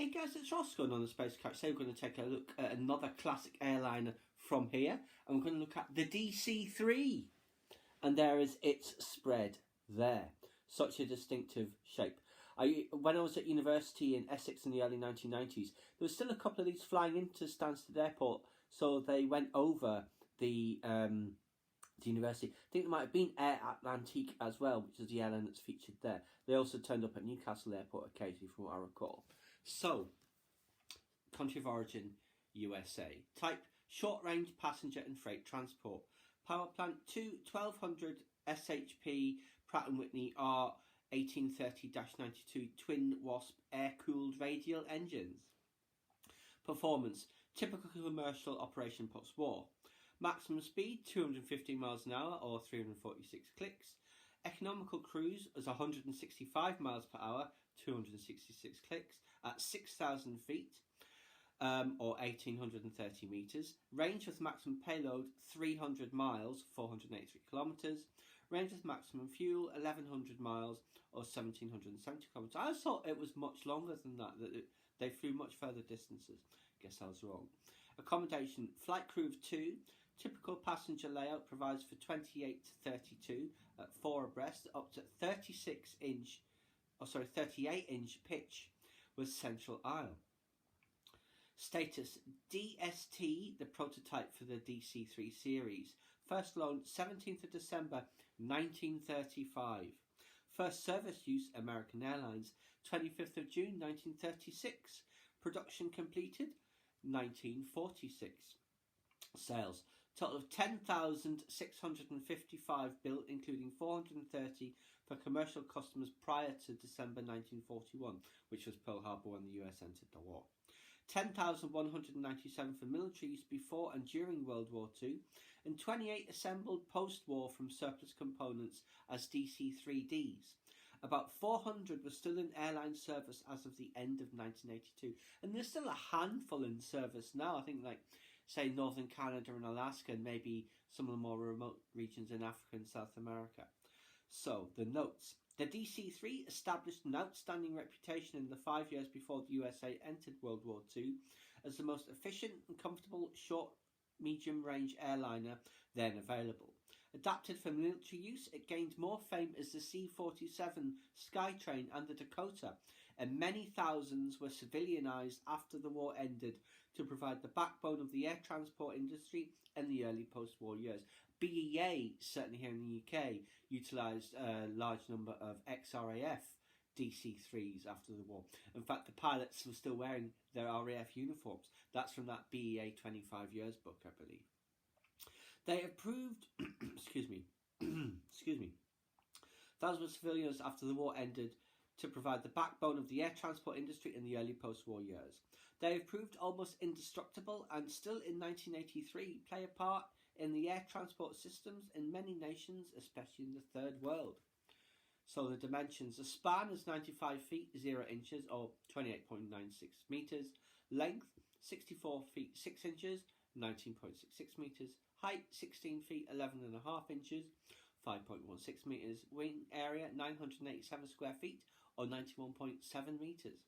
Hey guys, it's Ross going on the Space Couch. Today we're going to take a look at another classic airliner from here, and we're going to look at the DC-3. And there is its spread there. Such a distinctive shape. When I was at university in Essex in the early 1990s, there was still a couple of these flying into Stansted Airport, so they went over the university. I think there might have been Air Atlantique as well, which is the airline that's featured there. They also turned up at Newcastle Airport occasionally, from what I recall. So, country of origin, USA. Type, short-range passenger and freight transport. Power plant, 1200 SHP Pratt & Whitney R1830-92 twin Wasp air-cooled radial engines. Performance, typical commercial operation post-war. Maximum speed, 215 miles an hour or 346 clicks. Economical cruise is 165 miles per hour, 266 clicks at 6,000 feet or 1,830 metres. Range with maximum payload 300 miles, 483 kilometres. Range with maximum fuel 1,100 miles or 1,770 kilometres. I thought it was much longer than that they flew much further distances. Guess I was wrong. Accommodation, flight crew of 2. Typical passenger layout provides for 28 to 32 at 4 abreast, up to 38-inch pitch with central aisle. Status, DST, the prototype for the DC-3 series. First launched 17th of December 1935. First service use, American Airlines, 25th of June 1936. Production completed 1946. Sales, total of 10,655 built, including 430 for commercial customers prior to December 1941, which was Pearl Harbor when the US entered the war. 10,197 for military use before and during World War II, and 28 assembled post-war from surplus components as DC-3Ds. About 400 were still in airline service as of the end of 1982, and there's still a handful in service now. I think, like, say, Northern Canada and Alaska, and maybe some of the more remote regions in Africa and South America. So, the notes. The DC-3 established an outstanding reputation in the 5 years before the USA entered World War II as the most efficient and comfortable short-medium-range airliner then available. Adapted for military use, it gained more fame as the C-47 Skytrain and the Dakota, and many thousands were civilianized after the war ended to provide the backbone of the air transport industry in the early post-war years. BEA, certainly here in the UK, utilised a large number of ex-RAF DC-3s after the war. In fact, the pilots were still wearing their RAF uniforms. That's from that BEA 25 Years book, I believe. They have proved, thousands of civilians after the war ended to provide the backbone of the air transport industry in the early post-war years. They have proved almost indestructible and still in 1983 play a part in the air transport systems in many nations, especially in the Third World. So the dimensions, the span is 95 feet 0 inches or 28.96 metres. Length 64 feet 6 inches, 19.66 metres. Height 16 feet 11.5 inches, 5.16 metres. Wing area 987 square feet or 91.7 metres.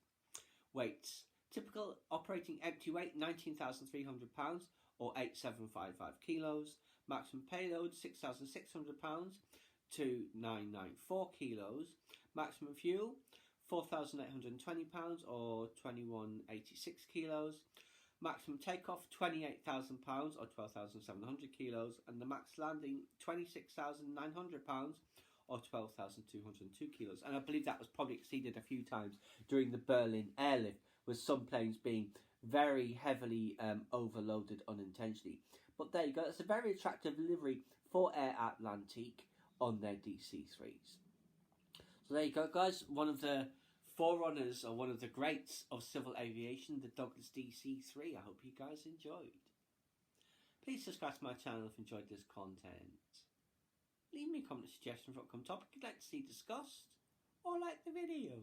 Weights, typical operating empty weight 19,300 pounds or 8,755 kilos. Maximum payload 6,600 pounds to 994 kilos. Maximum fuel 4,820 pounds or 2186 kilos. Maximum takeoff 28,000 pounds or 12,700 kilos, and the max landing 26,900 pounds or 12,202 kilos. And I believe that was probably exceeded a few times during the Berlin airlift, with some planes being very heavily overloaded unintentionally. But there you go, it's a very attractive livery for Air Atlantique on their DC-3s. So there you go, guys, one of the forerunners or one of the greats of civil aviation, the Douglas DC-3. I hope you guys enjoyed. Please subscribe to my channel if you enjoyed this content. Leave me a comment suggestion for what upcoming topic you'd like to see discussed, or like the video.